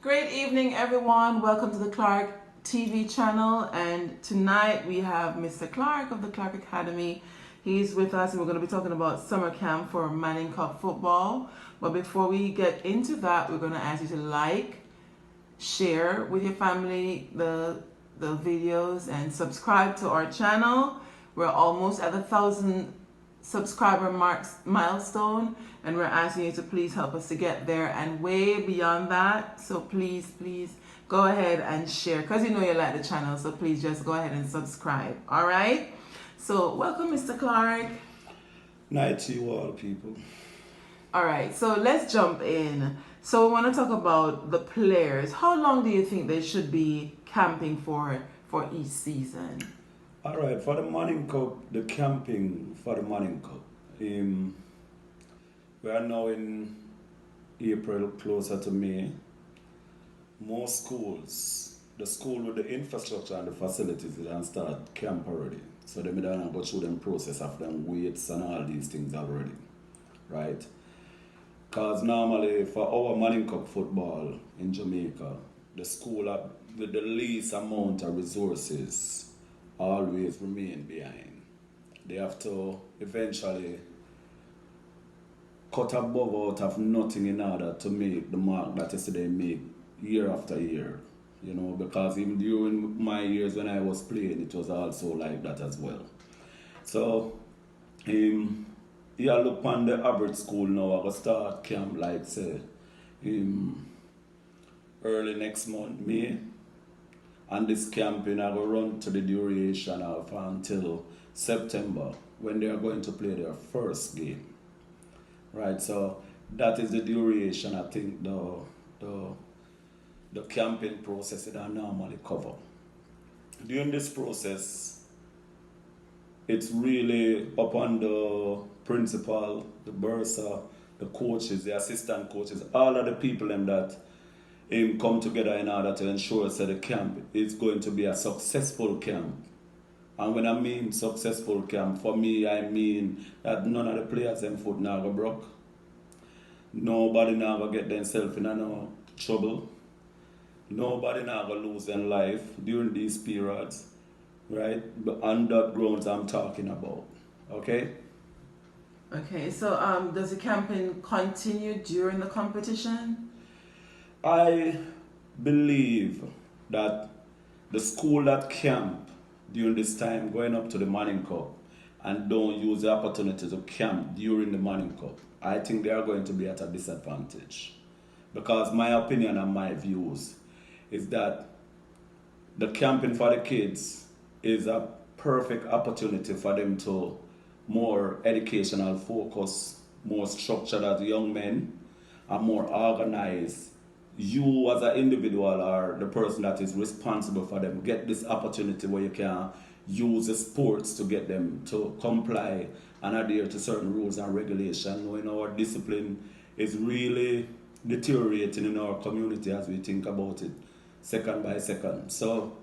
Great evening, everyone. Welcome to the Clarke TV channel. And tonight we have Mr. Clarke of the Clarke Academy. He's with us, and we're going to be talking about summer camp for Manning Cup football. But before we get into that, we're going to ask you to like, share with your family the videos, and subscribe to our channel. We're almost at the 1,000 subscriber milestone, and we're asking you to please help us to get there and way beyond that. So please go ahead and share, because you know you like the channel, so please just go ahead and subscribe. All right, so welcome, Mr. Clarke. Night to you all, people. All right, so let's jump in. So we want to talk about the players. How long do you think they should be camping for each season? All right, for the Manning Cup, the camping for the Manning Cup. We are now in April, closer to May. Most schools, the school with the infrastructure and the facilities, they don't start camp already. So they don't go through them process of them weights and all these things already, right? Because normally for our Manning Cup football in Jamaica, the school have with the least amount of resources always remain behind. They have to eventually cut above out of nothing in order to make the mark that yesterday make year after year. You know, because even during my years when I was playing, it was also like that as well. So, look on the average school now, I go start camp like say, early next month, May. And this camping I will run to the duration of until September, when they are going to play their first game. Right, so that is the duration I think the camping process that I normally cover. During this process, it's really upon the principal, the bursar, the coaches, the assistant coaches, all of the people that come together in order to ensure that the camp is going to be a successful camp. And when I mean successful camp, for me, I mean that none of the players in foot now go broke. Nobody now go get themselves in no trouble. Nobody now go lose their life during these periods, right? But on that grounds I'm talking about, okay? Okay, so does the camping continue during the competition? I believe that the school that camp during this time going up to the Manning Cup and don't use the opportunity to camp during the Manning Cup, I think they are going to be at a disadvantage. Because my opinion and my views is that the camping for the kids is a perfect opportunity for them to more educational focus, more structured as young men, and more organized. You as an individual or the person that is responsible for them get this opportunity where you can use the sports to get them to comply and adhere to certain rules and regulations, knowing our discipline is really deteriorating in our community as we think about it second by second. So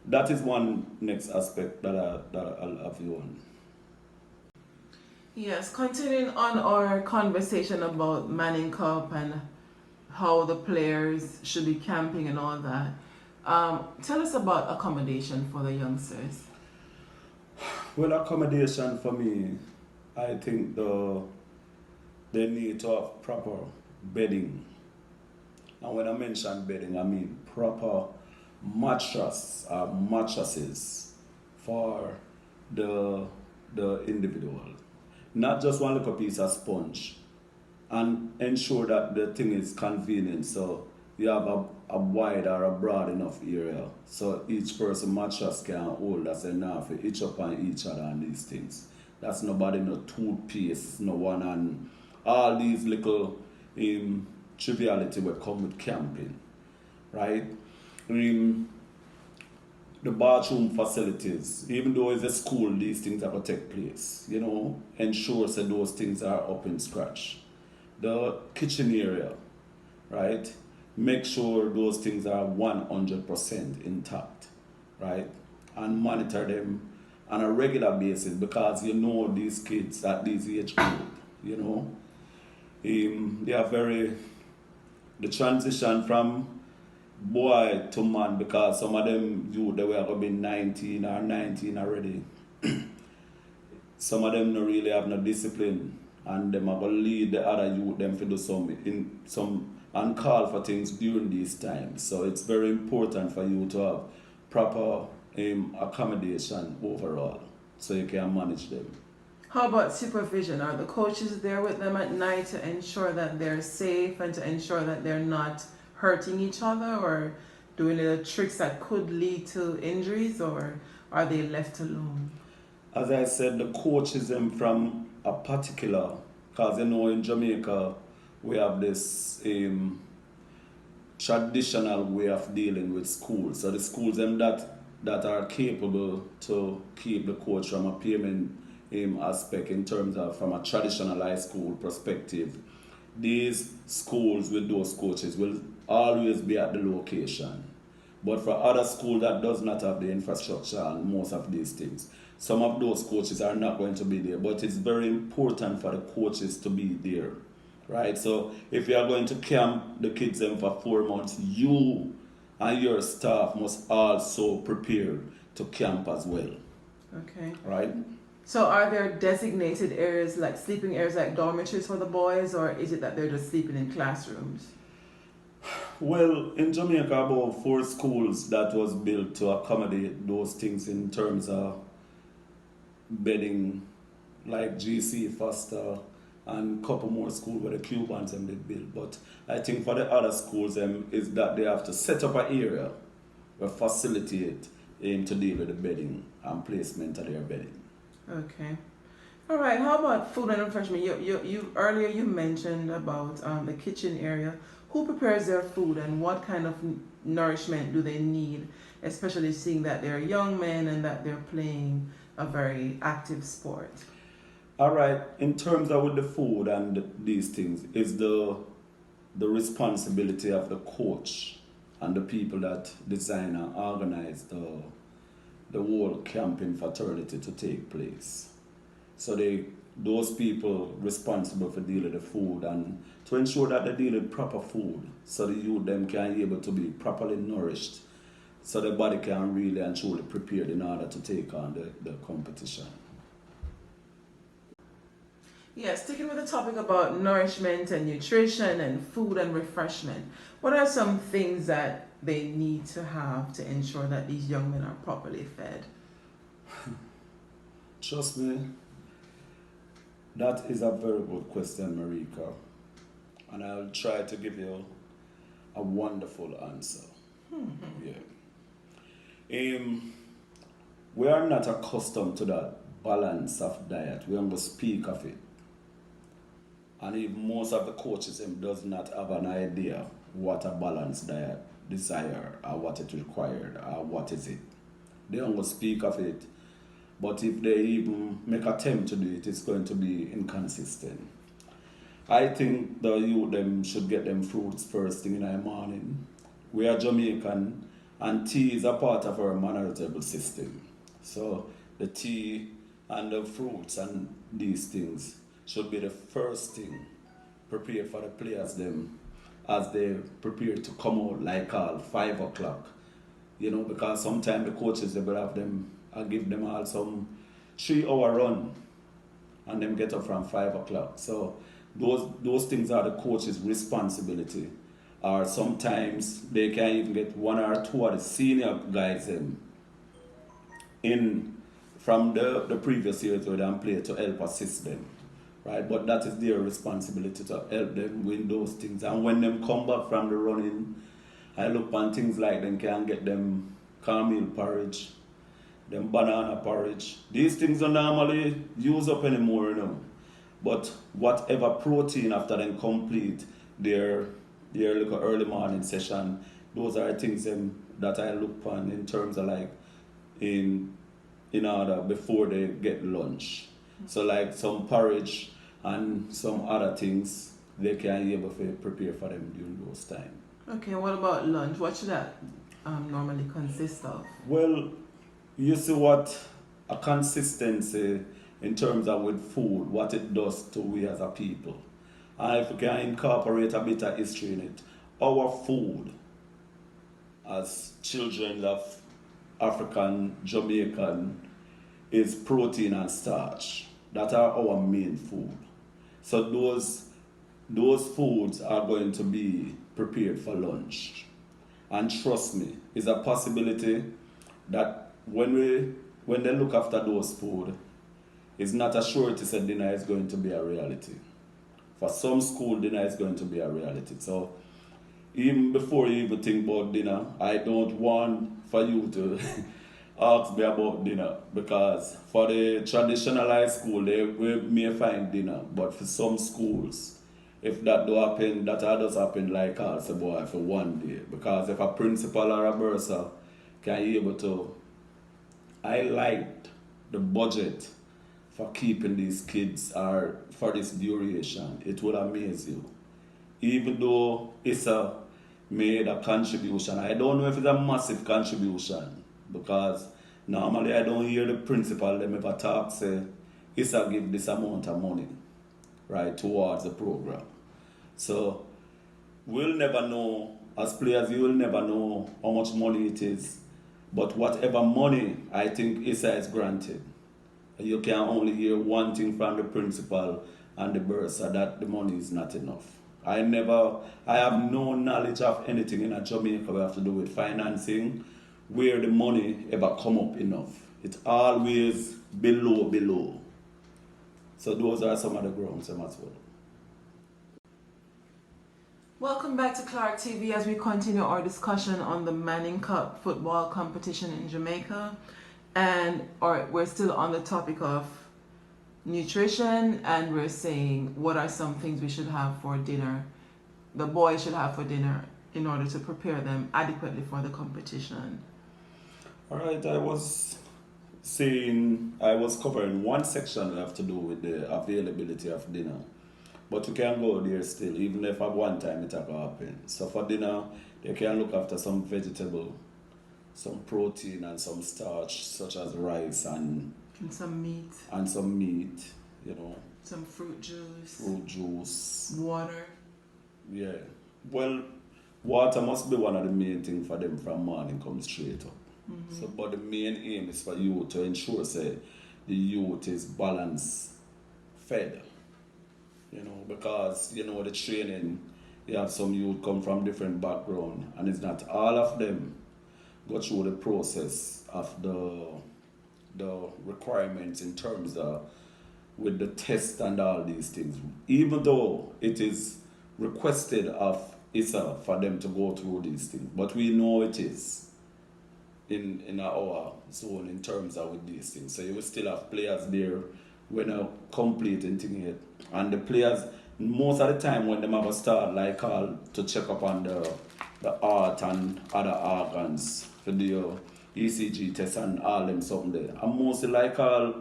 that is one next aspect that I'll have you on. Yes, continuing on our conversation about Manning Cup and how the players should be camping and all that. Tell us about accommodation for the youngsters. Well, accommodation for me, I think they need to have proper bedding. And when I mention bedding, I mean proper mattresses for the individual. Not just one little piece of sponge. And ensure that the thing is convenient, so you have a wide or a broad enough area so each person mattress can hold. That's enough for each upon each other and these things. That's nobody no toothpaste, no one, and all these little triviality will come with camping, right? The bathroom facilities, even though it's a school, these things are going to take place, you know, ensure that those things are up in scratch. The kitchen area, right? Make sure those things are 100% intact, right? And monitor them on a regular basis, because you know these kids at this age group, you know, they are very the transition from boy to man, because some of them youth they were going to be 19 or 19 already. Some of them don't really have no discipline, and them are going to lead the other youth them to do some and call for things during these times. So it's very important for you to have proper accommodation overall, so you can manage them. How about supervision? Are the coaches there with them at night to ensure that they're safe and to ensure that they're not hurting each other or doing little tricks that could lead to injuries, or are they left alone? As I said, the coaches them from a particular, because you know in Jamaica we have this traditional way of dealing with schools. So the schools them that are capable to keep the coach from a payment aspect in terms of from a traditional high school perspective, these schools with those coaches will always be at the location. But for other schools that does not have the infrastructure and most of these things, some of those coaches are not going to be there. But it's very important for the coaches to be there, right? So if you are going to camp the kids them for 4 months, you and your staff must also prepare to camp as well. Okay. Right? So are there designated areas like sleeping areas like dormitories for the boys, or is it that they're just sleeping in classrooms? Well, in Jamaica, about 4 schools that was built to accommodate those things in terms of bedding, like GC, Foster, and a couple more schools where the Cubans them did build. But I think for the other schools is that they have to set up an area or facilitate to deal with the bedding and placement of their bedding. Okay. All right. How about food and refreshment? You earlier you mentioned about the kitchen area. Who prepares their food and what kind of nourishment do they need, especially seeing that they're young men and that they're playing a very active sport? All right. In terms of with the food and these things, is the responsibility of the coach and the people that design and organize the whole camping fraternity to take place. So those people responsible for dealing with the food and to ensure that they deal with proper food so the youth them can be able to be properly nourished so the body can really and truly prepared in order to take on the competition. Yeah, sticking with the topic about nourishment and nutrition and food and refreshment, what are some things that they need to have to ensure that these young men are properly fed? Trust me, that is a very good question, Marika. And I'll try to give you a wonderful answer. Yeah. We are not accustomed to that balance of diet. We only speak of it. And if most of the coaches does not have an idea what a balanced diet desire or what it required or what is it. They only speak of it, but if they even make attempt to do it, it's going to be inconsistent. I think the youth them should get them fruits first thing in the morning. We are Jamaican and tea is a part of our mannerism system. So the tea and the fruits and these things should be the first thing prepared for the players them as they prepare to come out like 5 o'clock. You know, because sometimes the coaches they will have them give them all some 3-hour run and them get up from 5 o'clock. So those things are the coach's responsibility. Or sometimes they can even get 1 or 2 of the senior guys in from the previous years where they play to help assist them. Right? But that is their responsibility to help them win those things. And when them come back from the running, I look on things like them can get them cornmeal porridge, them banana porridge. These things are normally used up anymore, you know. But whatever protein after them complete their little early morning session, those are things that I look on in terms of like in order before they get lunch. So like some porridge and some other things they can be able to prepare for them during those times. Okay, what about lunch? What should that normally consist of? Well, you see what a consistency in terms of with food, what it does to we as a people. And if we can incorporate a bit of history in it, our food as children of African, Jamaican is protein and starch. That are our main food. So those foods are going to be prepared for lunch. And trust me, it's a possibility that when they look after those food, it's not a surety that dinner is going to be a reality. For some school, dinner is going to be a reality. So even before you even think about dinner, I don't want for you to ask me about dinner, because for the traditional high school, they may find dinner, but for some schools, if that do happen, that does happen like us, boy, for one day. Because if a principal or a bursar can be able to highlight the budget for keeping these kids or for this duration, it will amaze you. Even though it's made a contribution, I don't know if it's a massive contribution, because normally I don't hear the principal them ever talk say Issa give this amount of money, right, towards the program. So we'll never know, as players you will never know how much money it is. But whatever money I think Issa is granted, you can only hear one thing from the principal and the bursar, that the money is not enough. I have no knowledge of anything in Jamaica we have to do with financing where the money ever come up enough. It's always below. So those are some of the grounds as well. Welcome back to Clarke TV as we continue our discussion on the Manning Cup football competition in Jamaica. We're still on the topic of nutrition, and we're saying what are some things we should have for dinner, the boys should have for dinner in order to prepare them adequately for the competition. Alright, I was covering one section that have to do with the availability of dinner. But you can go there still, even if at one time it can happen. So for dinner, they can look after some vegetable, some protein and some starch, such as rice and some meat. And some meat, you know. Some fruit juice. Water. Yeah. Well, water must be one of the main things for them from morning come straight up. Mm-hmm. So, but the main aim is for you to ensure, say, the youth is balanced, fed. You know, because, you know, the training, you have some youth come from different background, and it's not all of them go through the process of the requirements in terms of with the test and all these things. Even though it is requested of ISA for them to go through these things, but we know it is in our zone in terms of with these things. So you will still have players there when are completing thing it. And the players, most of the time when they have a start, like all to check up on the heart and other organs for the ECG test and all them something there. And mostly like all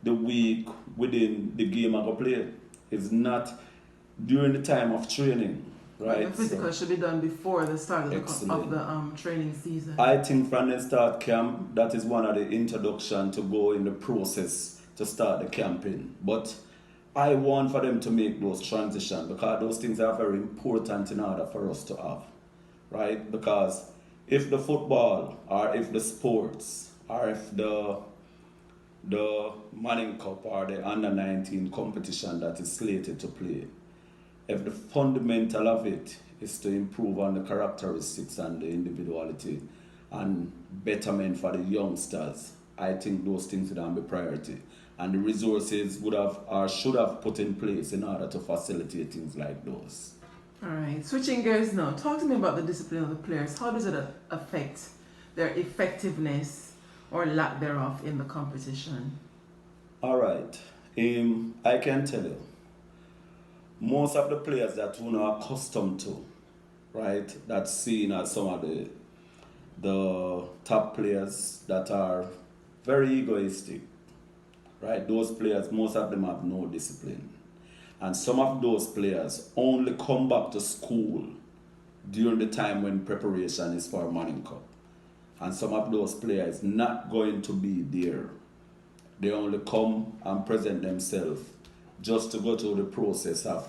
the week within the game I go play. It's not during the time of training, right? The physical should be done before the start of the training season. I think from the start camp, that is one of the introduction to go in the process to start the campaign. But I want for them to make those transitions, because those things are very important in order for us to have, right? Because if the football or if the sports or if the Manning Cup or the under-19 competition that is slated to play, if the fundamental of it is to improve on the characteristics and the individuality and betterment for the youngsters, I think those things would be priority. And the resources would have or should have put in place in order to facilitate things like those. All right, switching gears now. Talk to me about the discipline of the players. How does it affect their effectiveness or lack thereof in the competition? All right, I can tell you, most of the players that we are accustomed to, right, that's seen as some of the top players that are very egoistic, right? Those players, most of them have no discipline. And some of those players only come back to school during the time when preparation is for Manning Cup. And some of those players not going to be there. They only come and present themselves just to go through the process of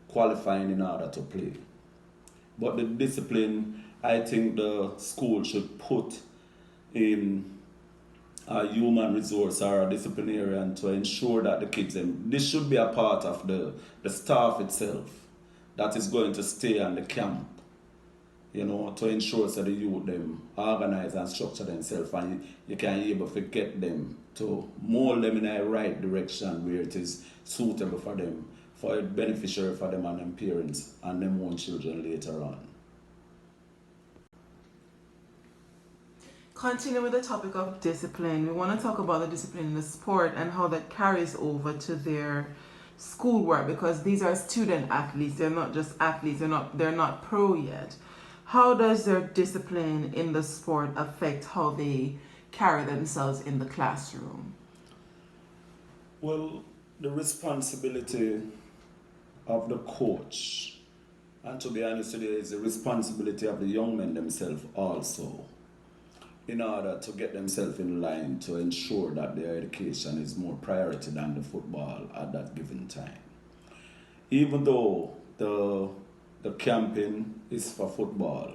qualifying in order to play. But the discipline, I think the school should put in a human resource or a disciplinarian to ensure that the kids, this should be a part of the staff itself that is going to stay on the camp, to ensure that the youth them organize and structure themselves, and you can able to get them to mold them in a right direction where it is suitable for them, for it beneficial for them and them parents and them own children later on. Continue with the topic of discipline. We want to talk about the discipline in the sport and how that carries over to their schoolwork, because these are student athletes. They're not just athletes. They're not pro yet. How does their discipline in the sport affect how they carry themselves in the classroom? Well, the responsibility of the coach, and to be honest today, is the responsibility of the young men themselves also, in order to get themselves in line to ensure that their education is more priority than the football at that given time. Even though the camping is for football,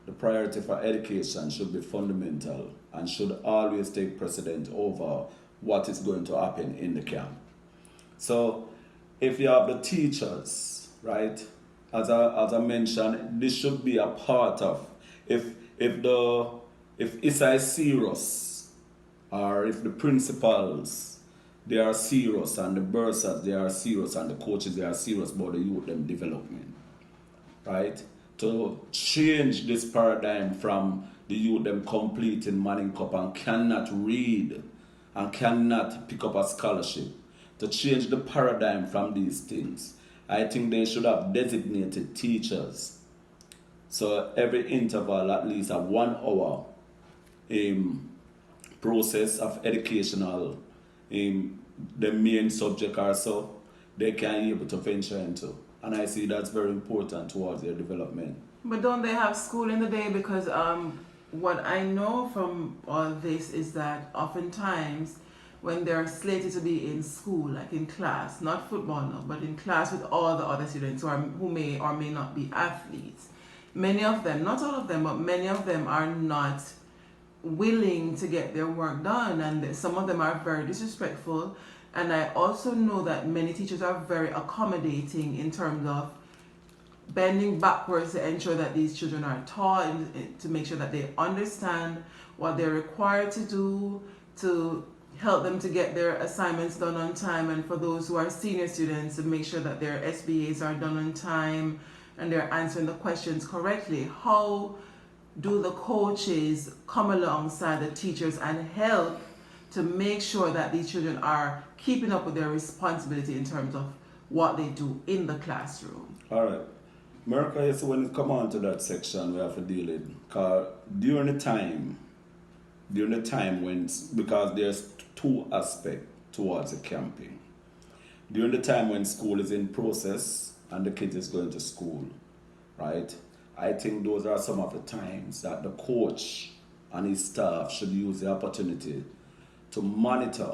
the priority for education should be fundamental and should always take precedent over what is going to happen in the camp. So if you have the teachers, right, as I mentioned, this should be a part of, if Issa is serious, or if the principals, they are serious, and the bursars, they are serious, and the coaches, they are serious about the youth them development, right? To change this paradigm from the youth them completing Manning Cup and cannot read and cannot pick up a scholarship, to change the paradigm from these things, I think they should have designated teachers. So every interval, at least a 1 hour process of educational, the main subject or so, they can be able to venture into. And I see that's very important towards their development. But don't they have school in the day? Because what I know from all this is that oftentimes when they're slated to be in school, like in class, not football now, but in class with all the other students who may or may not be athletes, many of them, not all of them, but many of them are not willing to get their work done, and some of them are very disrespectful. And I also know that many teachers are very accommodating in terms of bending backwards to ensure that these children are taught and to make sure that they understand what they're required to do, to help them to get their assignments done on time, and for those who are senior students to make sure that their SBAs are done on time and they're answering the questions correctly. How do the coaches come alongside the teachers and help to make sure that these children are keeping up with their responsibility in terms of what they do in the classroom? All right. Merca, so when it come on to that section, we have to deal with, because during the time when, because there's two aspects towards the camping. During the time when school is in process and the kids is going to school, right? I think those are some of the times that the coach and his staff should use the opportunity to monitor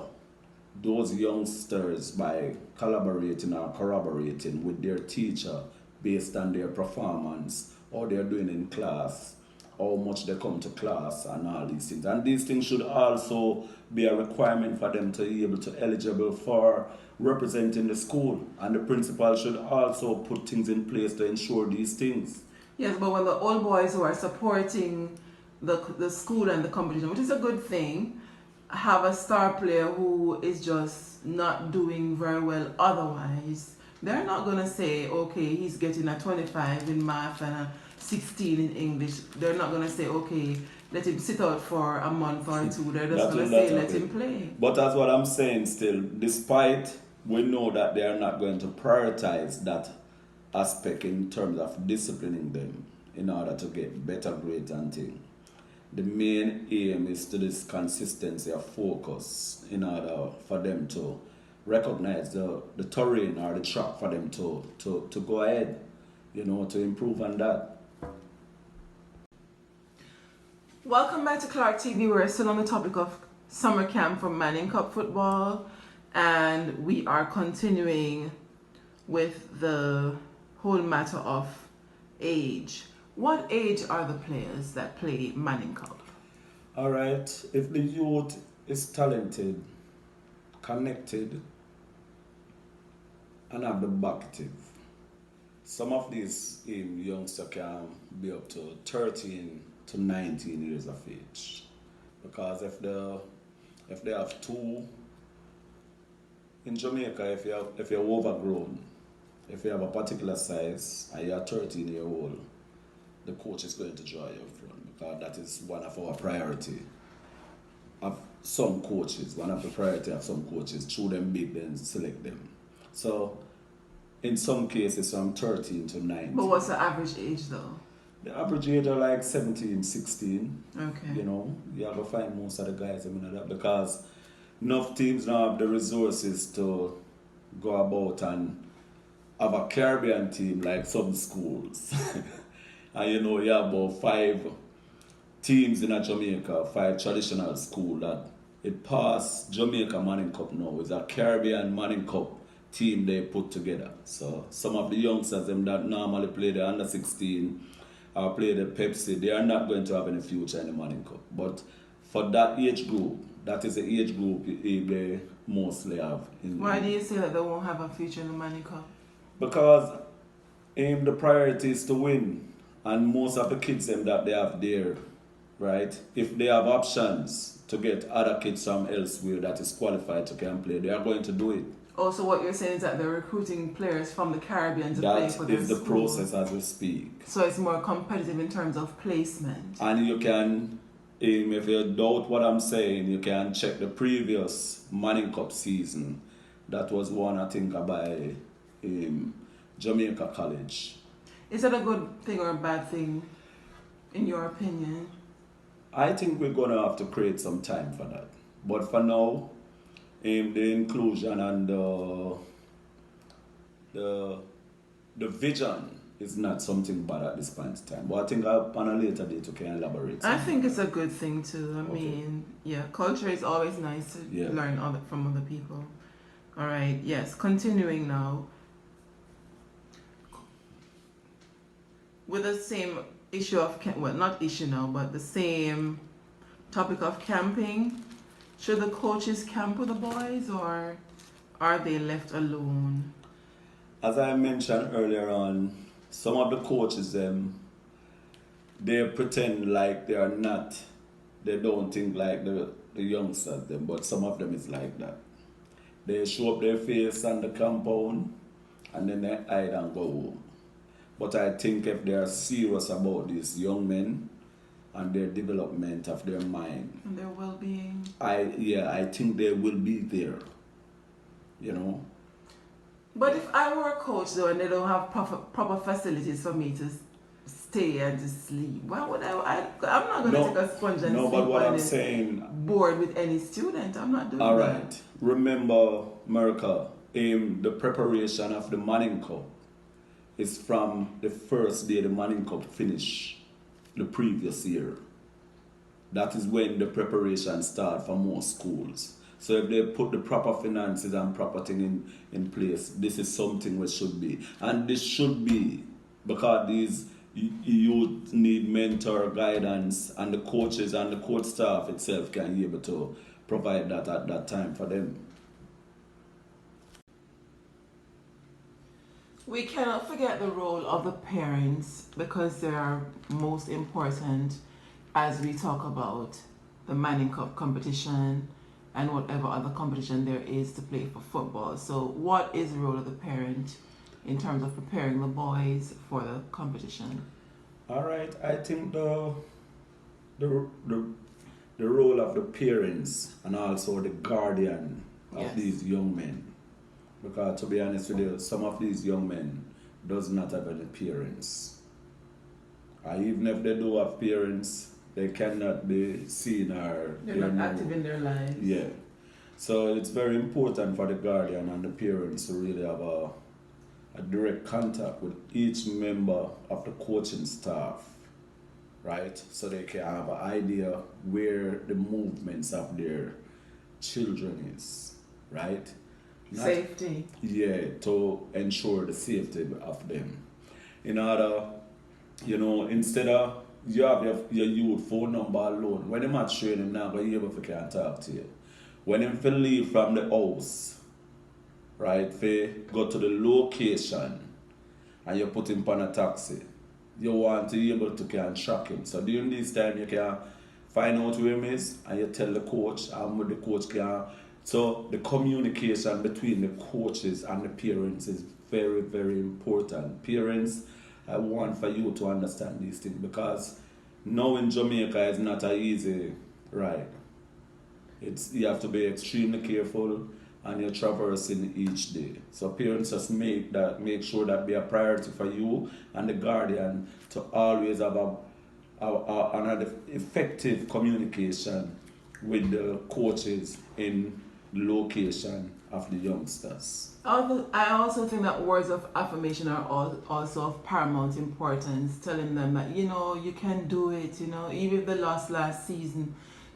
those youngsters by collaborating or corroborating with their teacher based on their performance, how they're doing in class, how much they come to class, and all these things. And these things should also be a requirement for them to be able to eligible for representing the school. And the principal should also put things in place to ensure these things. Yes, but when the old boys who are supporting the school and the competition, which is a good thing, have a star player who is just not doing very well otherwise, they're not going to say, okay, he's getting a 25 in math and a 16 in English. They're not going to say, okay, let him sit out for a month or two. They're just going to say, let him play. But that's what I'm saying still. Despite we know that they are not going to prioritize that aspect in terms of disciplining them in order to get better grades and things. The main aim is to this consistency of focus in order for them to recognize the terrain or the track for them to go ahead, to improve on that. Welcome back to Clarke TV. We're still on the topic of summer camp for Manning Cup football, and we are continuing with the whole matter of age. What age are the players that play Manning Cup? All right, if the youth is talented, connected, and have the backtive, some of these youngsters can be up to 13 to 19 years of age. Because if they have two in Jamaica, if you're overgrown, if you have a particular size and you're 13-year-old, the coach is going to draw you up front because that is one of our priority of some coaches. One of the priority of some coaches, through them big, then select them. So in some cases from 13 to 19. But what's the average age though? The average age are like 17, 16. Okay. You know, you have to find most of the guys that because enough teams now have the resources to go about and have a Caribbean team like some schools. And you know, you have about 5 teams in a Jamaica, 5 traditional schools that it passed Jamaica Manning Cup now. It's a Caribbean Manning Cup team they put together. So some of the youngsters them that normally play the under 16 or play the Pepsi, they are not going to have any future in the Manning Cup. But for that age group, that is the age group they mostly have. Why do you say that they won't have a future in the Manning Cup? Because the priority is to win. And most of the kids them that they have there, right? If they have options to get other kids from elsewhere that is qualified to come play, they are going to do it. Also, what you're saying is that they're recruiting players from the Caribbean to play for their That is the school. process as we speak. So it's more competitive in terms of placement. And you can, if you doubt what I'm saying, you can check the previous Manning Cup season. That was won, I think, by Jamaica College. Is that a good thing or a bad thing, in your opinion? I think we're going to have to create some time for that. But for now, the inclusion and the vision is not something bad at this point in time. But I think on a later date we can elaborate. I think it's a good thing too. I mean, yeah, culture is always nice to learn from other people. All right, yes, continuing now. With the same issue of, well, not issue now, but the same topic of camping. Should the coaches camp with the boys or are they left alone? As I mentioned earlier on, some of the coaches, they pretend like they are not, they don't think like the youngsters, but some of them is like that. They show up their face on the compound and then they hide and go home. But I think if they are serious about these young men and their development of their mind and their well-being, I think they will be there, you know. But if I were a coach though and they don't have proper facilities for me to stay and to sleep, why would I'm not going to take a sponge and no, sleep but what on I'm this saying, board with any student. I'm not doing all that. right. Remember, America, the preparation of the Manning Cup is from the first day the Manning Cup finished the previous year. That is when the preparation starts for most schools. So if they put the proper finances and proper thing in place, this is something which should be. And this should be because these youth need mentor guidance, and the coaches and the coach staff itself can be able to provide that at that time for them. We cannot forget the role of the parents because they are most important as we talk about the Manning Cup competition and whatever other competition there is to play for football. So what is the role of the parent in terms of preparing the boys for the competition? All right, I think the role of the parents and also the guardian of these young men. Because to be honest with you, some of these young men does not have any parents. Even if they do have parents, they cannot be seen or they're not active in their lives. Yeah. So it's very important for the guardian and the parents to really have a direct contact with each member of the coaching staff, right? So they can have an idea where the movements of their children is, right? Safety. Yeah, to ensure the safety of them. In order You know, instead of you have your youth phone number alone, when him at training now, but you able to can talk to you. When him feel leave from the house, right, for go to the location and you put him on a taxi, you want to be able to can track him. So during this time you can find out where him is and you tell the coach and what the coach can. So the communication between the coaches and the parents is very, very important. Parents, I want for you to understand these things because now in Jamaica is not an easy ride. It's you have to be extremely careful and you're traversing each day. So parents just make sure that be a priority for you and the guardian to always have an effective communication with the coaches in the location of the youngsters. I also think that words of affirmation are also of paramount importance. Telling them that you can do it. Even if they lost last season,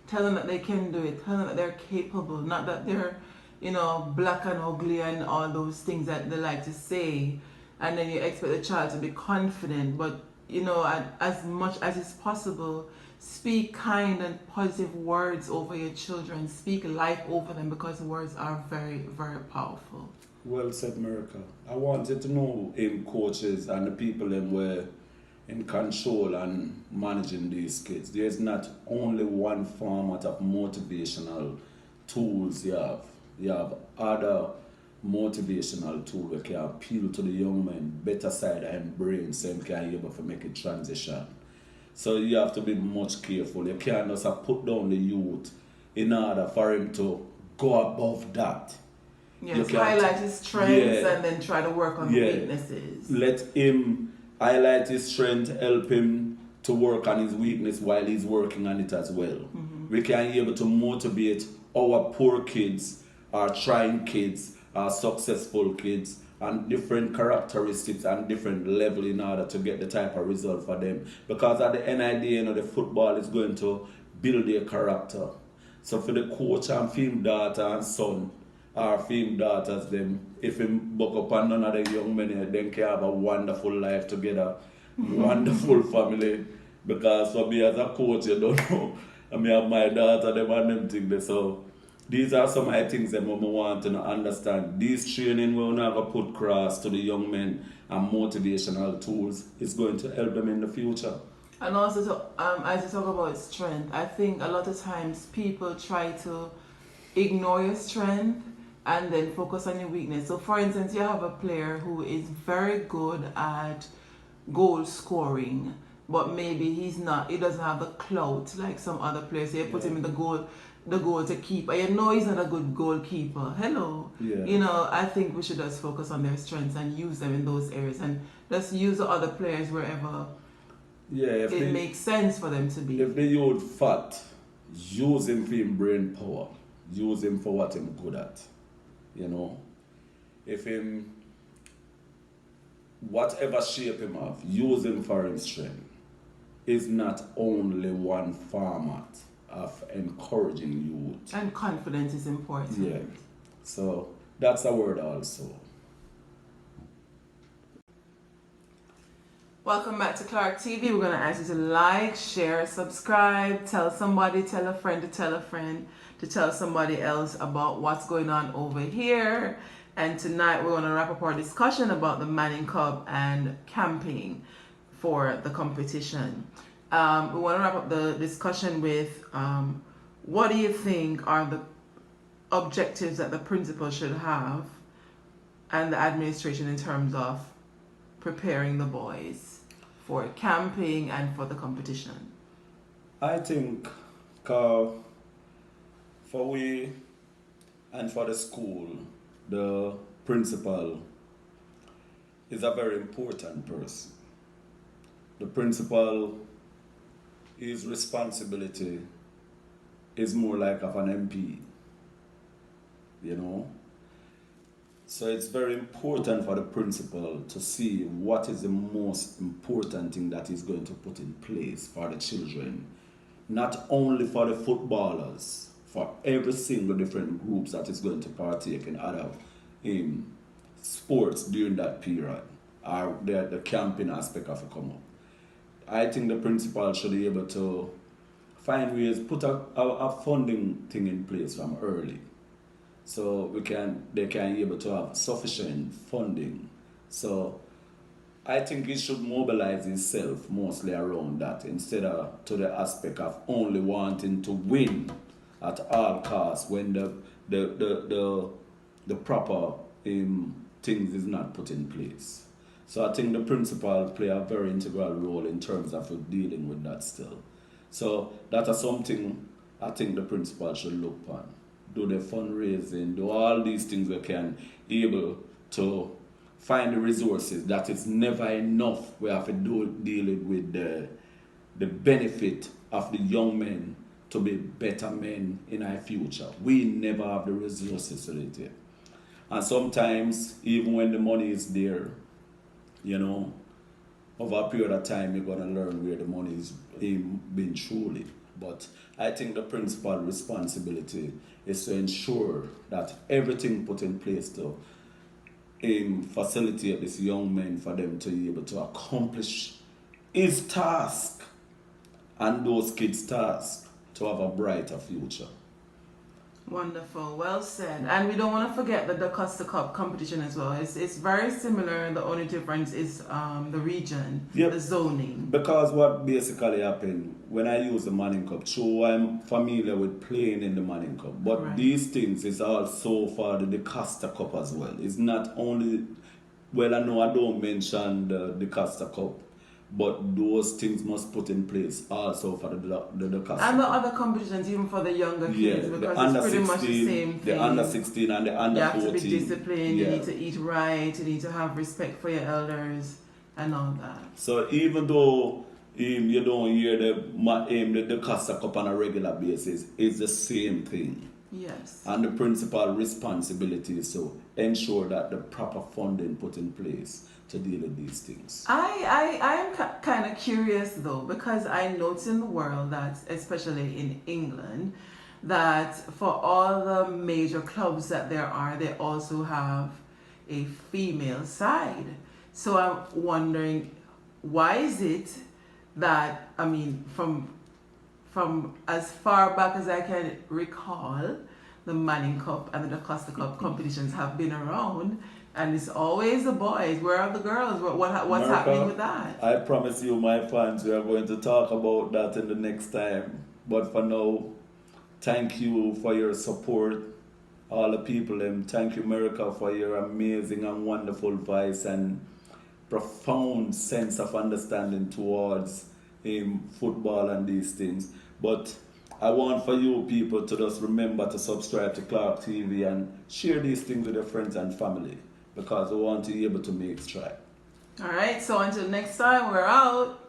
tell them that they can do it. Tell them that they're capable, not that they're black and ugly and all those things that they like to say. And then you expect the child to be confident, but as much as is possible, speak kind and positive words over your children. Speak life over them because words are very, very powerful. Well said, Miracle. I wanted to know in coaches and the people that were in control and managing these kids. There's not only one format of motivational tools you have. You have other motivational tools that can appeal to the young men, better side and brain, so they can be able to make a transition. So you have to be much careful. You can't just put down the youth in order for him to go above that. Yes, highlight his strengths and then try to work on the weaknesses. Let him highlight his strength, help him to work on his weakness while he's working on it as well. Mm-hmm. We can be able to motivate our poor kids, our trying kids, our successful kids, and different characteristics and different level in order to get the type of result for them. Because at the end of the day, the football is going to build their character. So for the coach and film daughter and son, our film daughters, them, if him buck up on none of the young men, then can have a wonderful life together, wonderful family. Because for me as a coach, you don't know, I mean, have my daughter, them and them things. So these are some of the things that I want to understand. These training will never put cross to the young men and motivational tools. It's going to help them in the future. And also, as you talk about strength, I think a lot of times people try to ignore your strength and then focus on your weakness. So for instance, you have a player who is very good at goal scoring, but maybe he doesn't have the clout like some other players. So you put him in the goal to keep. He's not a good goalkeeper. Hello. Yeah. I think we should just focus on their strengths and use them in those areas and just use the other players wherever it makes sense for them to be. If the youth fat, use him for his brain power. Use him for what he's good at. If him, whatever shape him have, use him for his strength. Is not only one format of encouraging youth. And confidence is important. Yeah. So that's a word also. Welcome back to Clarke TV. We're going to ask you to like, share, subscribe, tell somebody, tell a friend to tell a friend to tell somebody else about what's going on over here. And tonight we're going to wrap up our discussion about the Manning Cup and camping for the competition. We want to wrap up the discussion with what do you think are the objectives that the principal should have and the administration in terms of preparing the boys for camping and for the competition? I think for we and for the school, the principal is a very important person. The principal, his responsibility is more like of an MP, So it's very important for the principal to see what is the most important thing that he's going to put in place for the children. Not only for the footballers, for every single different groups that is going to partake in other sports during that period, or the camping aspect of it come up. I think the principal should be able to find ways, put a funding thing in place from early. So they can be able to have sufficient funding. So I think it should mobilize itself mostly around that instead of to the aspect of only wanting to win at all costs when the proper things is not put in place. So I think the principal play a very integral role in terms of dealing with that still. So that is something I think the principal should look on. Do the fundraising, do all these things we can able to find the resources. That is never enough. We have to deal with the benefit of the young men to be better men in our future. We never have the resources to do it. And sometimes, even when the money is there, you know, over a period of time, you're going to learn where the money is being truly. But I think the principal responsibility is to ensure that everything put in place to facilitate these young men for them to be able to accomplish his task and those kids' task to have a brighter future. Wonderful, well said. And we don't want to forget the Costa Cup competition as well. It's very similar. The only difference is the region, Yep. the zoning. Because what basically happened when I use the Manning Cup, so I'm familiar with playing in the Manning Cup. But Right. these things is also for the Costa Cup as well. It's not only, well, I know I don't mention the Costa Cup, but those things must put in place also for the Costa And the Cup. other competitions, even for the younger kids, Yeah, because the under it's pretty 16, much the same thing. the under 16 and the under You 14. have to be disciplined, Yeah. you need to eat right, you need to have respect for your elders and all that. So even though you don't hear the Costa Cup on a regular basis, it's the same thing. Yes. And the principal responsibility is to ensure that the proper funding put in place to deal with these things. I am kind of curious though, because I notice in the world that, especially in England, that for all the major clubs that there are, they also have a female side. So I'm wondering, why is it that, I mean, from as far back as I can recall, the Manning Cup and the Costa Cup competitions have been around, and it's always the boys. Where are the girls? What's America, happening with that? I promise you, my fans, we are going to talk about that in the next time. But for now, thank you for your support, all the people. And thank you, America, for your amazing and wonderful voice and profound sense of understanding towards football and these things. But I want for you people to just remember to subscribe to Clarke TV and share these things with your friends and family, because we want to be able to make strides. All right, so until next time, we're out.